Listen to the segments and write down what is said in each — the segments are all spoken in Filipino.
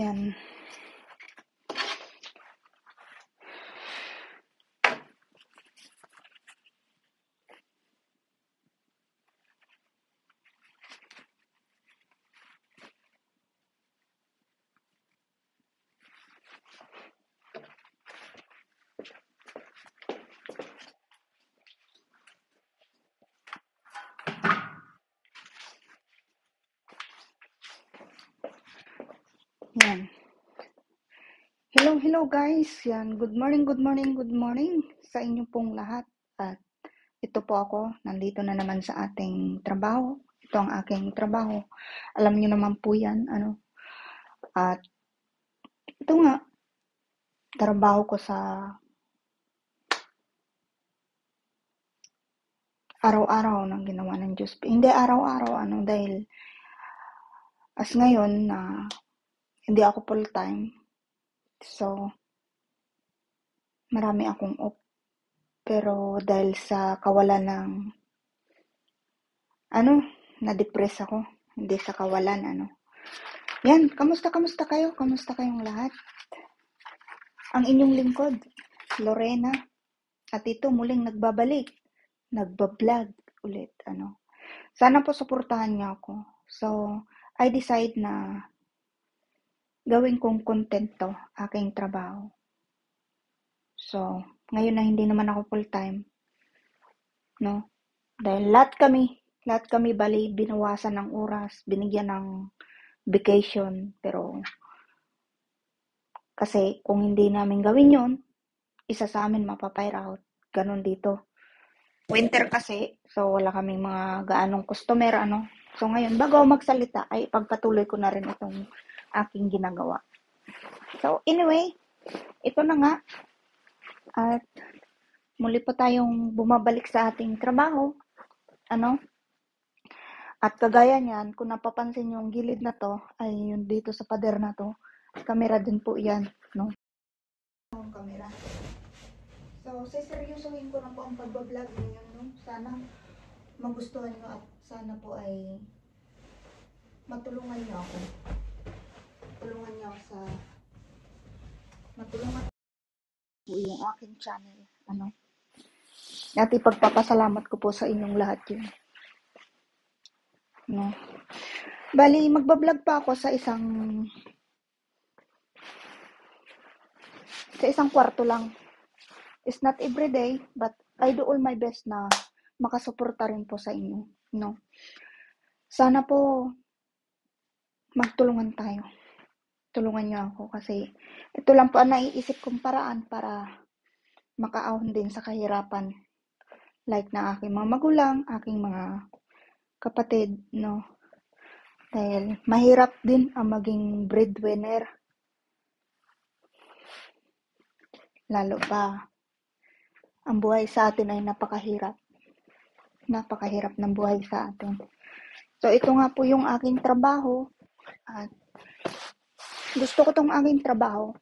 Yan. Yan. Hello guys. Yan. Good morning sa inyo pong lahat. At ito po ako, nandito na naman sa ating trabaho. Ito ang aking trabaho. Alam niyo naman po yan, At ito nga, trabaho ko sa araw-araw ng ginawa ng Diyos. Hindi araw-araw, dahil as ngayon na hindi ako full-time. So, marami akong off. Pero dahil sa kawalan ng na-depress ako. Hindi sa kawalan, Yan, kamusta kayo? Kamusta kayong lahat? Ang inyong lingkod, Lorena. At ito muling nagbabalik. Nagbablog ulit, Sana po suportahan niyo ako. So, I decide na gawin kong content to, aking trabaho. So, ngayon na hindi naman ako full-time, no? Dahil lahat kami bali binawasan ng oras, binigyan ng vacation, pero kasi kung hindi namin gawin yon, isa sa amin mapapire out. Ganon dito. Winter kasi, so wala kaming mga gaanong customer, So ngayon, bago ako magsalita, ay pagpatuloy ko na rin itong aking ginagawa. So anyway, ito na nga. At muli po tayong bumabalik sa ating trabaho. At kagaya niyan, kung napapansin yung gilid na to, ay yung dito sa pader na to, camera din po yan, no? Ang camera. So, seseryosohin ko na po ang pagbablog ngayon, no? Sana magustuhan nyo at sana po ay matulungan nyo ako. Matulungan po yung aking channel, At ipagpapasalamat ko po sa inyong lahat yun. No? Bali, magbablog pa ako sa isang kwarto lang. It's not every day, but I do all my best na makasuporta rin po sa inyo, no? Sana po magtulungan tayo. Tulungan niyo ako kasi ito lang po ang naiisip kong paraan para makaahon din sa kahirapan. Like na aking mga magulang, aking mga kapatid, no? Dahil mahirap din ang maging breadwinner. Lalo pa ang buhay sa atin ay napakahirap. Napakahirap ng buhay sa atin. So, ito nga po yung aking trabaho. At gusto ko tong aking trabaho.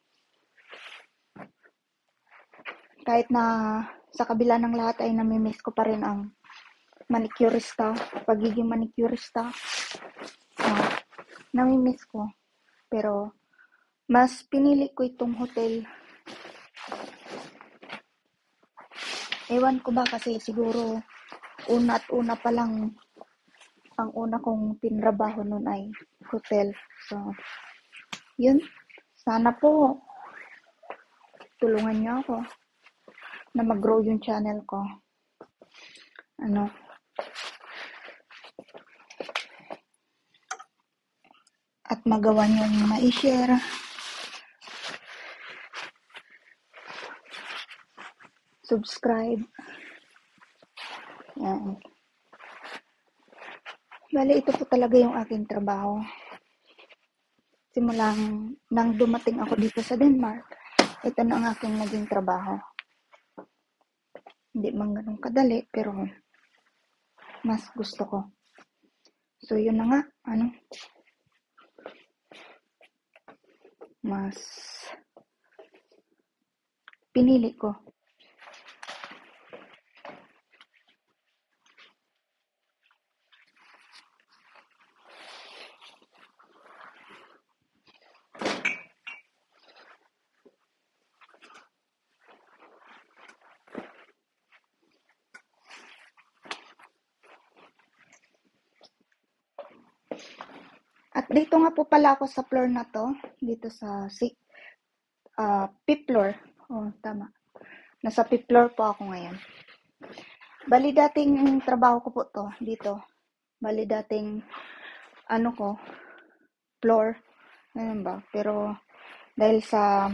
Kahit na sa kabila ng lahat ay namimiss ko pa rin ang manicurista, pagiging manicurista. Namimiss ko. Pero, mas pinili ko itong hotel. Ewan ko ba kasi siguro una pa lang ang una kong tinrabaho nun ay hotel. So, yun. Sana po tulungan niyo ako na mag-grow yung channel ko. At magawa niyo yung ma-share. Subscribe. Yan. Bali, ito po talaga yung aking trabaho. Simulang nang dumating ako dito sa Denmark, ito na ang aking naging trabaho. Hindi man ganun kadali, pero mas gusto ko. So, yun na nga, mas pinili ko. Dito nga po pala ako sa floor na to. Dito sa fifth floor. Oh, tama. Nasa fifth floor po ako ngayon. Bali dating trabaho ko po to dito. Bali dating ano ko, floor. Ganun ba? Pero dahil sa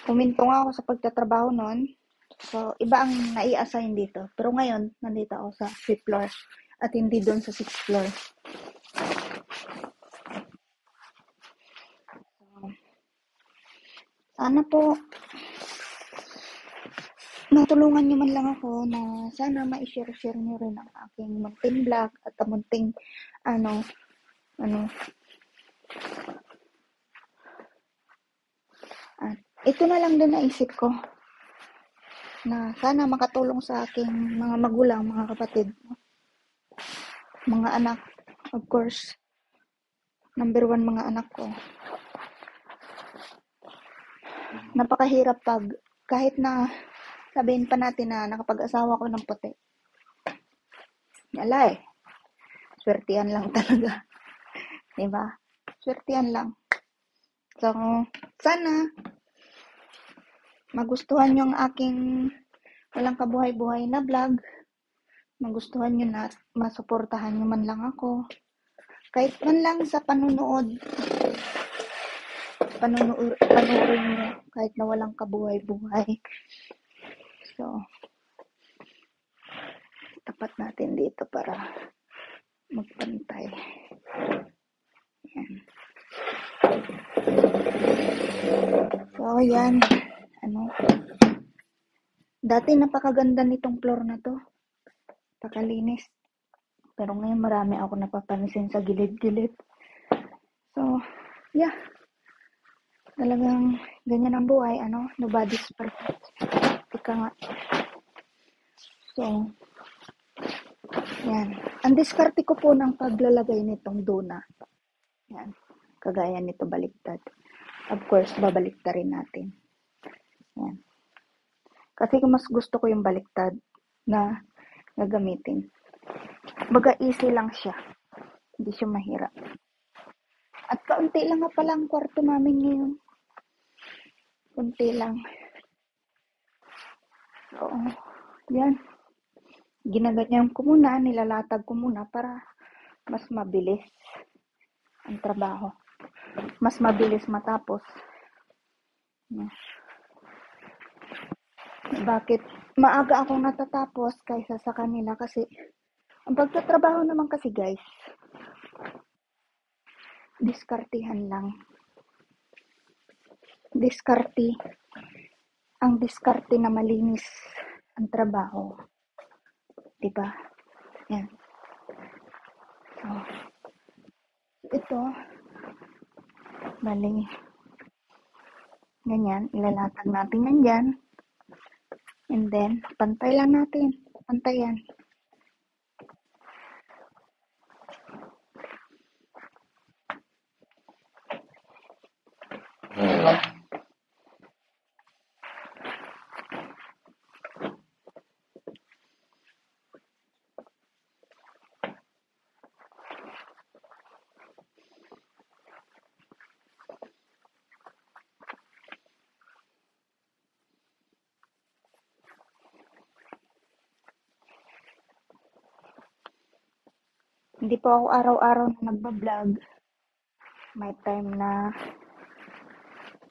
huminto nga ako sa pagtatrabaho noon. So, iba ang nai-assign dito. Pero ngayon, nandito ako sa 5th floor at hindi doon sa 6th floor. Sana po matulungan nyo man lang ako na sana ma-share-share nyo rin ang aking munting vlog at ang munting at ito na lang din naisip ko na sana makatulong sa aking mga magulang, mga kapatid, mga anak, of course, number 1 mga anak ko. Napakahirap pag kahit na sabihin pa natin na nakapag-asawa ko ng puti. Wala swertihan lang talaga. Diba? Swertihan lang. So, sana magustuhan yung aking walang kabuhay-buhay na vlog. Magustuhan nyo na masuportahan nyo man lang ako. Kahit man lang sa panunood. Panuorin nyo kahit na walang kabuhay-buhay. So, tapat natin dito para magpantay. Yan. So, yan. Dati napakaganda nitong floor na to. Pakalinis. Pero ngayon marami ako napapansin sa gilid-gilid. So, yeah. Talagang ganyan ang buhay, nobody's perfect. Ika nga. So, yan. Ang diskarte ko po ng paglalagay nitong dona. Yan. Kagaya nito baliktad. Of course, babaliktarin natin. Yan. Kasi mas gusto ko yung baliktad na gagamitin. Baga easy lang siya. Hindi siya mahirap. At kaunti lang nga pala ang kwarto namin ngayon. Kunti lang. So, yan. Ginaganyan ko muna, nilalatag ko muna para mas mabilis ang trabaho. Mas mabilis matapos. Bakit maaga akong natatapos kaysa sa kanila? Kasi ang pagtatrabaho naman kasi guys, diskartihan lang. Ang diskarte na malinis ang trabaho. Diba? Yan. So, ito, bali, ganyan, ilalatag natin yan dyan. And then, pantay lang natin. Pantayan. Hindi po ako araw-araw na nagbablog. May time na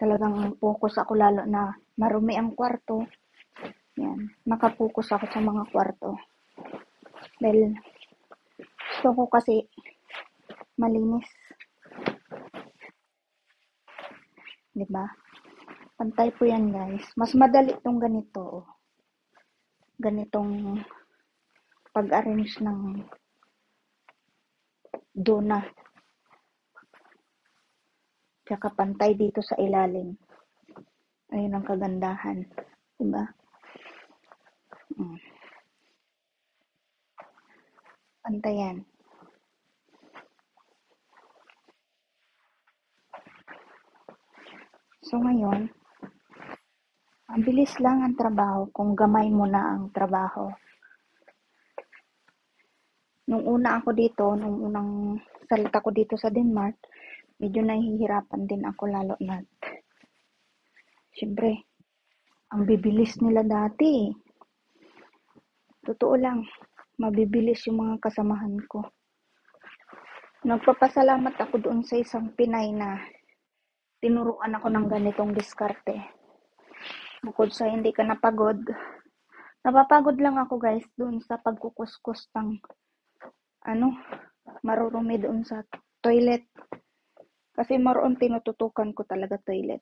talagang focus ako lalo na marumi ang kwarto. Yan. Nakapokus ako sa mga kwarto. Dahil gusto ko kasi malinis. Diba? Pantay po yan guys. Mas madali itong ganito. Ganitong pag-arrange ng dona. Tsaka pantay dito sa ilalim. Ayun ang kagandahan. Diba? Pantayan. So ngayon, ang bilis lang ang trabaho kung gamay mo na ang trabaho. Nung una ako dito, nung unang salita ko dito sa Denmark, medyo nahihirapan din ako lalo na siyempre, ang bibilis nila dati. Totoo lang, mabibilis yung mga kasamahan ko. Nagpapasalamat ako doon sa isang Pinay na tinuruan ako ng ganitong diskarte. Bukod sa hindi ka napagod, napapagod lang ako guys doon sa pagkukuskus ng marurumi doon sa toilet. Kasi maroon tinututukan ko talaga toilet.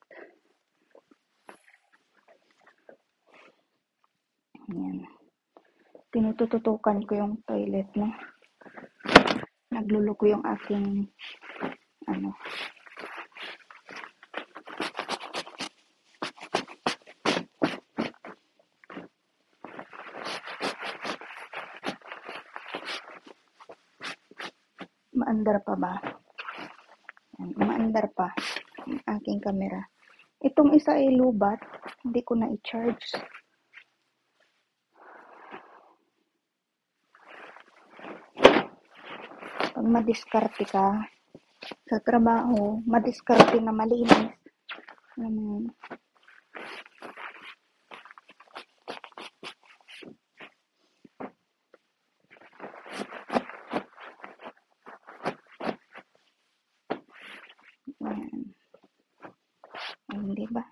Ayan. Tinututukan ko yung toilet, no? Nagluluko yung aking maandar pa ba? Maandar pa ang aking camera. Itong isa ay lubat, hindi ko na i-charge. Pag madiskarte ka sa trabaho, madiskarte na malinis. Hindi ba?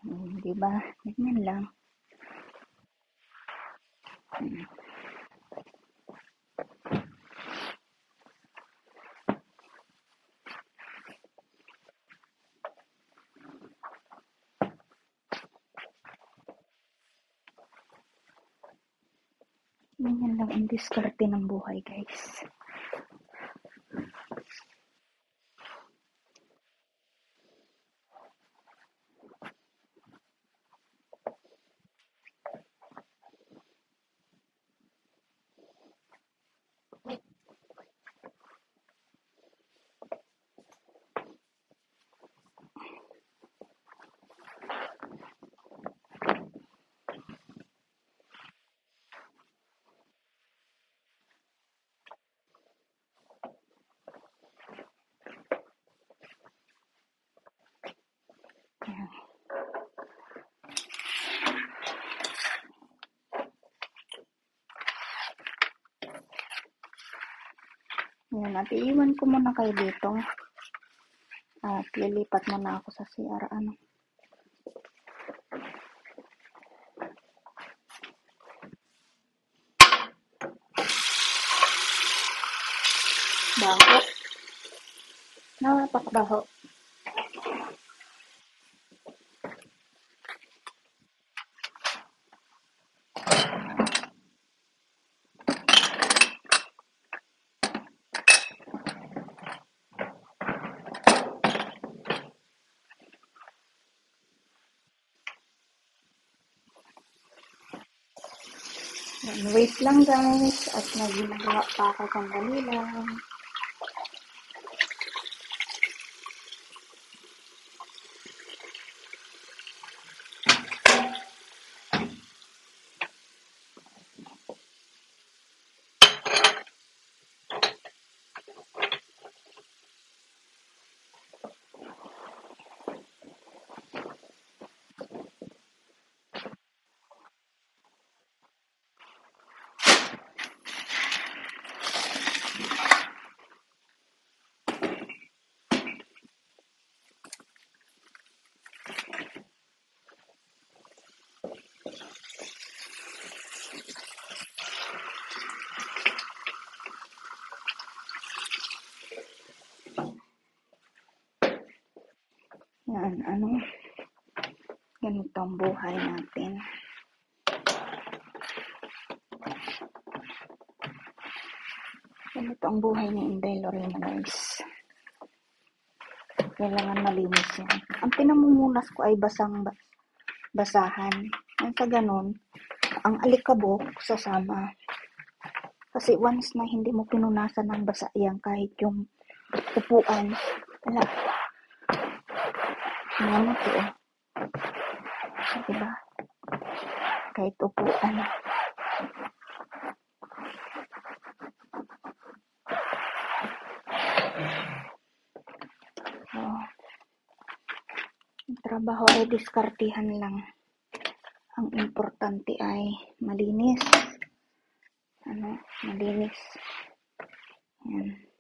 Hindi ba? Ganyan lang. Ganyan lang ang diskarte ng buhay, guys. Yan, at iiwan ko muna kayo dito. At lilipat muna ako sa CR. Baho. Napakbaho. Wait lang guys, at nagginagawa pa ako sandali lang. Yan, ganito ang buhay natin. Ganito ang buhay ni Inday Lorena, guys. Kailangan malinis yan. Ang pinamumunas ko ay basahan. Ang sa ganun, ang alikabok sasama. Kasi once na hindi mo pinunasan ng basa yan, kahit yung upuan, wala. Ano to, diba? Kahit upuan. So, ang trabaho ay diskartihan lang. Ang importante ay malinis. Malinis. Yan.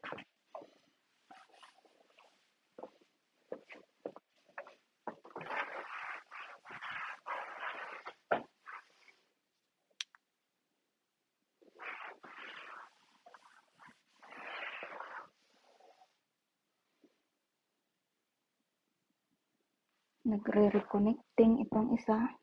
Nagre-reconnecting itong isa.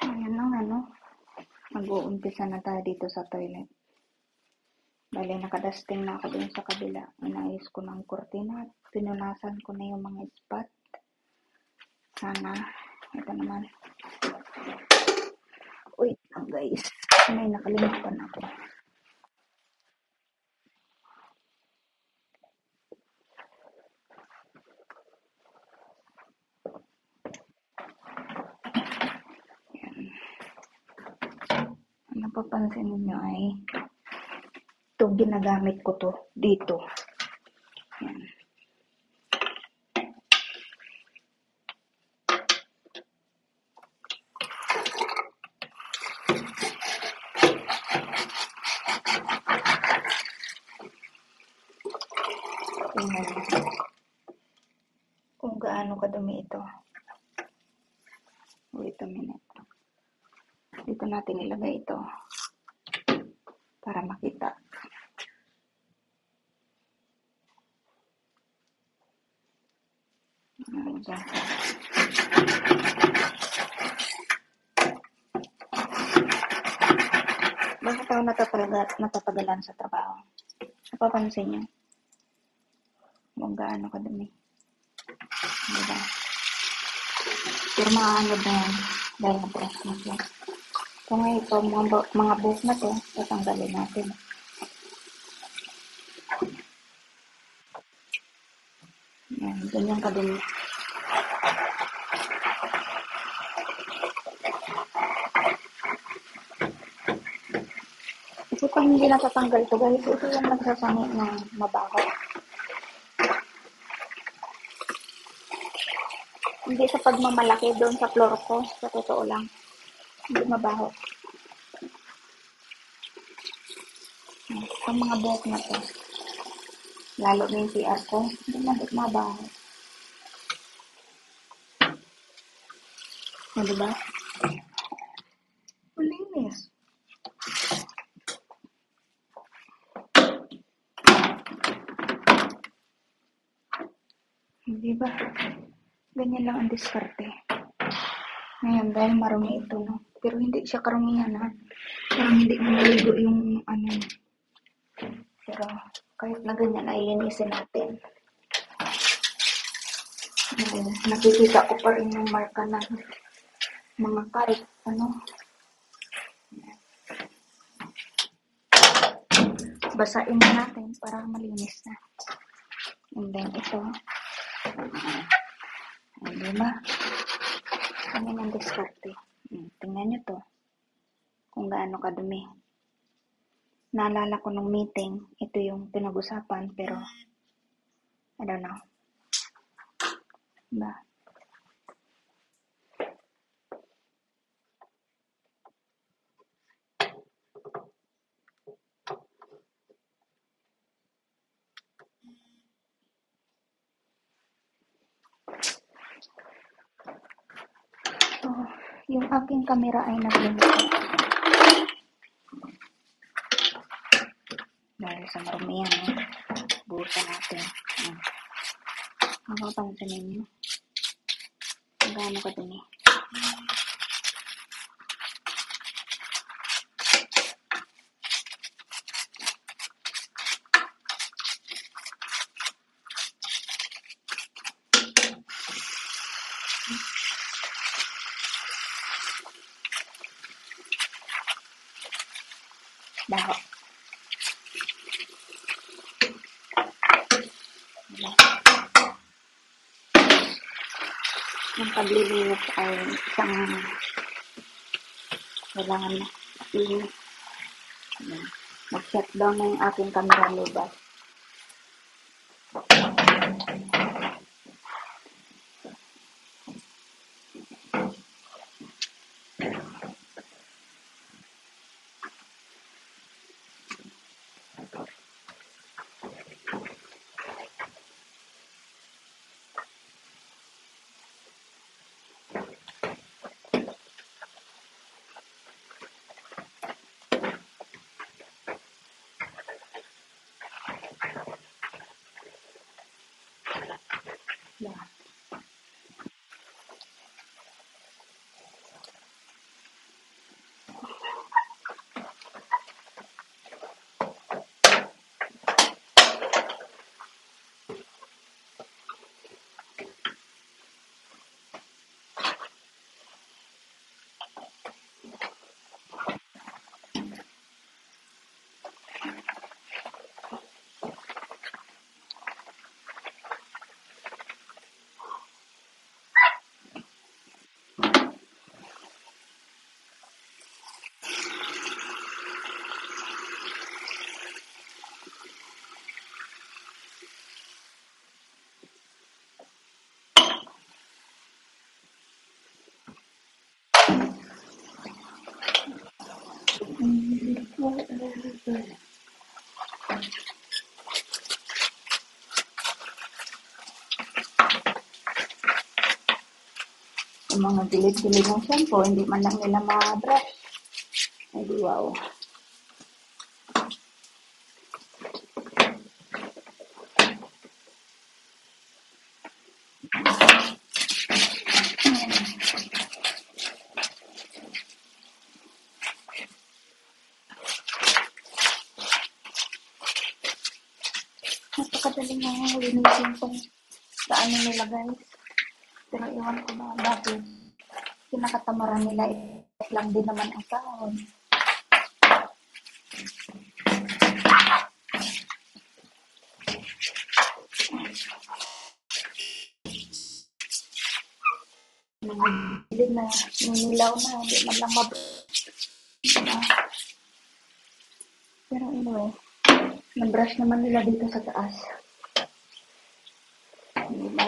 Ayan lang, mag-uumpisa na tayo dito sa toilet. Bale, nakadusting na ako dun sa kabila. Inayos ko ng kurtina. Pinunasan ko na yung mga spot. Sana, ito naman. Wait lang, guys. May nakalimutan ako. napapansin ninyo ay ito, ginagamit ko to dito. Yan. Tingnan kung gaano kadumi ito. Wait a minute. Dito natin ilagay ito para makita. Diyan. Bakit ako natatagalan sa trabaho? Napapansin niyo? Kung gaano kadumi. Diba? Pero maanod na yan dahil na-brush na siya. So ngayon ito, mga buhok na to, tatanggalin natin. Yan, ganyan kadumi. Ito pang hindi natatanggal ito guys, ito yung nagsasangit na mabaho. Hindi sa pagmamalaki doon sa floor ko, sa totoo lang. Hindi mabaho. Ang mga buhok na to, lalo na yung CR ko, hindi mabaho. O, diba? Malinis. Diba? Ganyan lang ang diskarte. Ngayon, dahil marumi ito, no? Pero hindi siya karumihan, ha? Parang hindi maligo yung, ano. Pero, kahit na ganyan, ay linisin natin. Nakikita ko pa rin yung marka na mga kahit, ano. Basain na natin para malinis na. And then, ito. Diba? Ganyan ang diskarte. Tingnan nyo to. Kung gaano kadumi. Naalala ko nung meeting, ito yung pinag-usapan, pero I don't know. Diba? So, yung aking camera ay nag-limit. Dahil sa marumihan, buhusan natin. Mapapansin ninyo. Kung gaano kadumi. Baho. Yung paglilinis ay isang kailangan na linis. Mag-shutdown na yung aking camera lubas. Yung mga gilid-gilid ng shampoo, hindi man lang nila ma-brush. Ay, di wow. Napakadali nga linisin tong sa ano nila guys. Pero iwan ko ba bakit pinakatamaran nila lang din naman ang sahod. Mga gilid na ninilaw na, hindi man lang diba? Pero anyway, nabrush naman nila dito sa taas. Diba?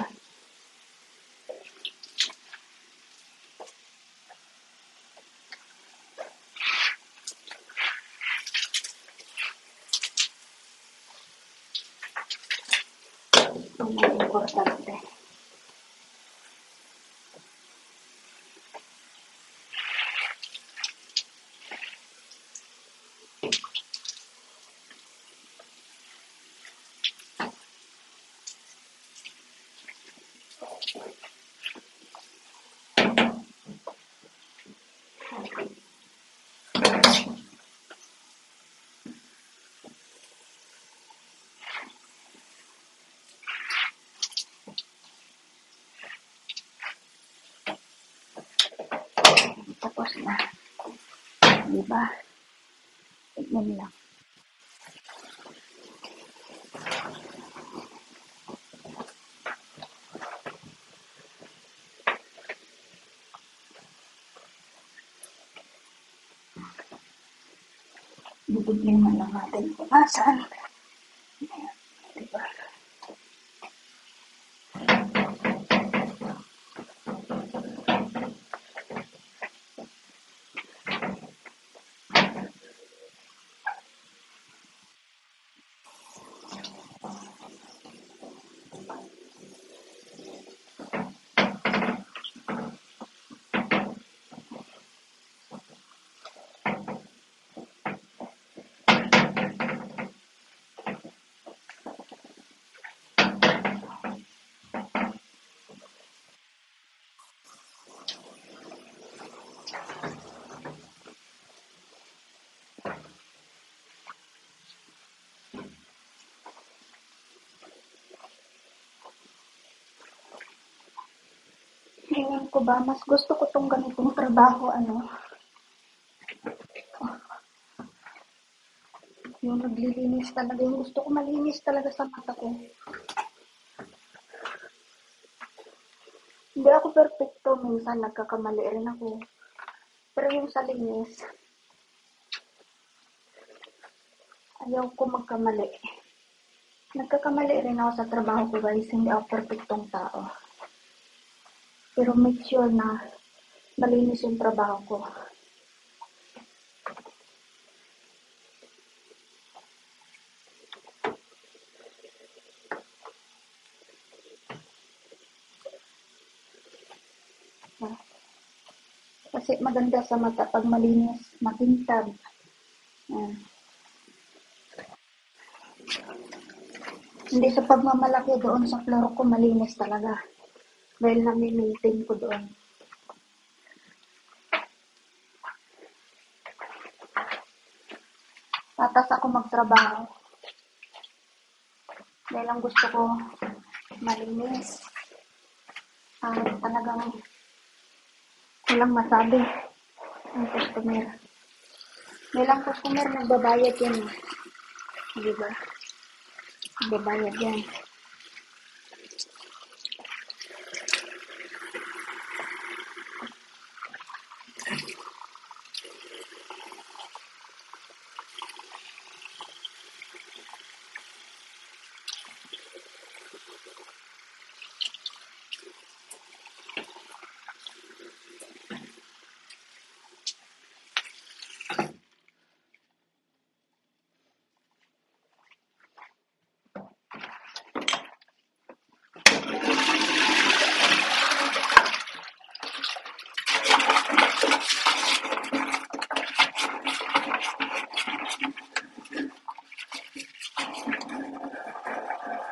Ito mga importante. Tapos na. Diba? Tignan lang. Bibigyan man lang natin kung nasaan. Diba? Ewan ko ba, mas gusto ko tong ganitong trabaho, yung naglilinis talaga, yung gusto ko malinis talaga sa mata ko. Hindi ako perfecto, minsan nagkakamali rin ako. Pero yung sa linis, ayaw ko magkamali. Nagkakamali rin ako sa trabaho ko guys, hindi ako perfectong tao. Pero make sure na malinis yung trabaho ko. Kasi maganda sa mata pag malinis, makintab. Yan. Hindi sa pagmamalaki doon sa floor ko, malinis talaga. Dahil nami-maintain ko doon. Tatas ako magtrabaho. Dahil ang gusto ko, malinis. Talagang walang masabi ang customer. Dahil ang customer nagbabayad yan. Diba? Nagbabayad yan.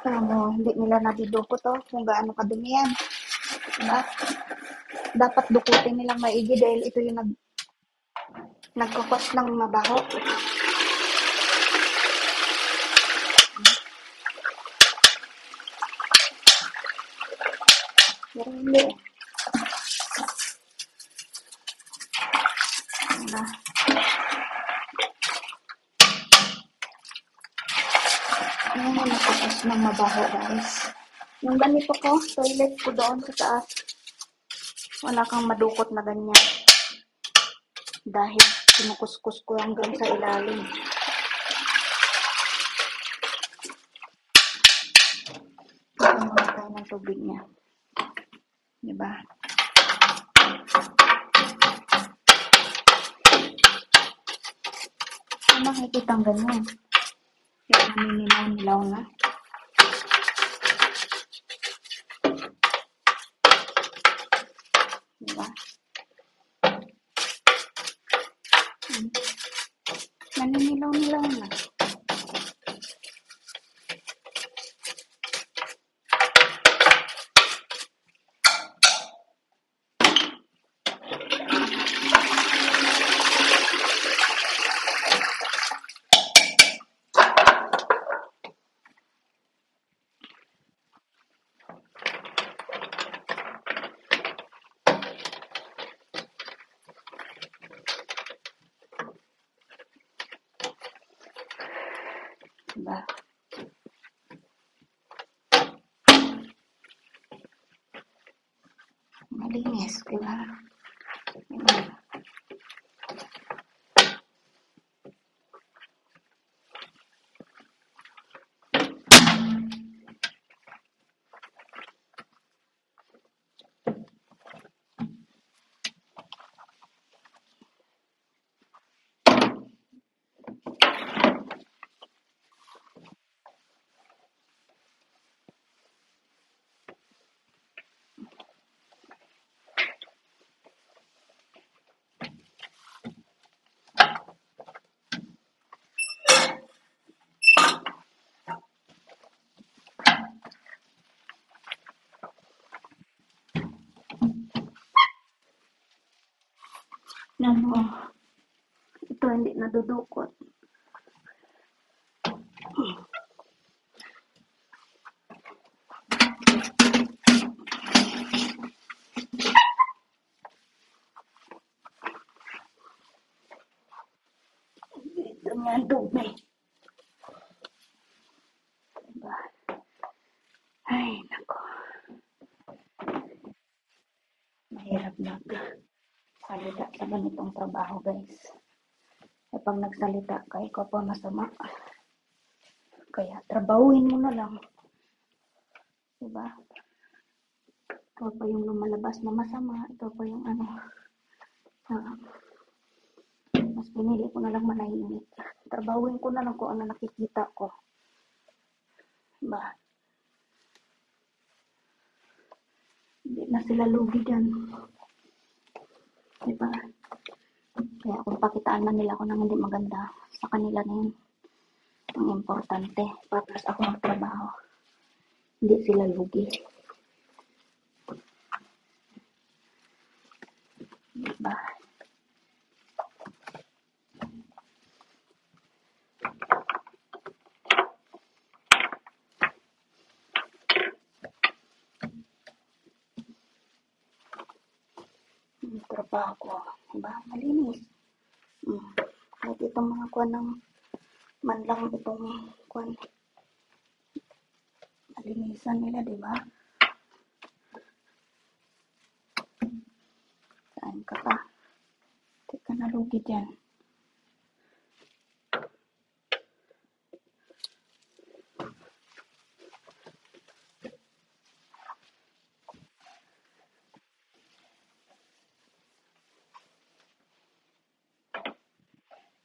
Hindi nila nadidukot kung gaano kadumi yan. Diba? Dapat dukutin nilang maigi dahil ito yung nagkakos ng mabaho. Pero hindi. Diba? Ayan yung nagkakos ng mabaho, guys. Yung ganito ko, toilet ko doon sa taas, wala kang madukot na ganyan. Dahil kinukuskus ko hanggang sa ilalim. Ito mga tayo ng tubig niya. Diba? Makikita ang ganyan. Kaya naninilaw na. Diba? Naninilaw na. Diba? Malinis, diba? Ito hindi nadudukot. Ito nga dumi. Diba? Ay, nako. Mahirap na salita sa ganitong trabaho, guys. Pag nagsalita ka, ikaw pa masama. Kaya trabahuin mo na lang. Diba? Ito pa yung lumalabas na masama. Ito pa yung mas pinili ko na lang manahimik. Trabahuin ko na lang kung ano nakikita ko. Diba? Hindi na sila lugi dyan. Diba? Kaya kung pakitaan man nila ako ng hindi maganda, sa kanila na yun. Ang importante. Patas ako magtrabaho. Hindi sila lugi. Diba? Yung trabaho ko. Diba? Malinis. Kahit itong mga kuwan ng man lang itong kuwan. Malinisan nila, diba? Saan ka pa? Hindi ka nalugi dyan.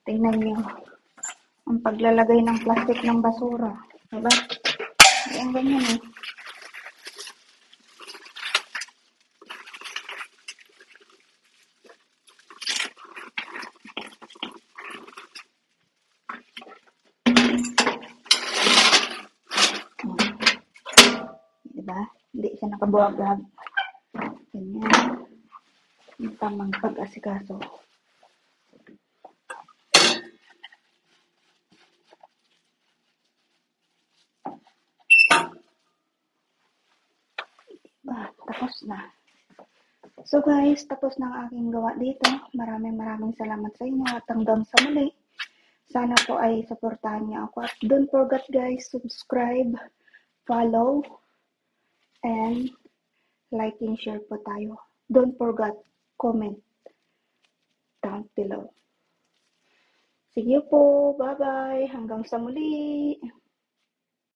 Tingnan niyo ang paglalagay ng plastic ng basura. Diba? Ayan ganyan eh. Diba? Hindi siya nakabuwag-buwag. Ganyan. Yung tamang pag-asikaso. Tapos na. So guys, tapos na ang aking gawa dito. Maraming salamat sa inyo at hanggang sa muli. Sana po ay supportahan niyo ako. At don't forget guys, subscribe, follow, and like and share po tayo. Don't forget, comment down below. Sige po, bye-bye. Hanggang sa muli.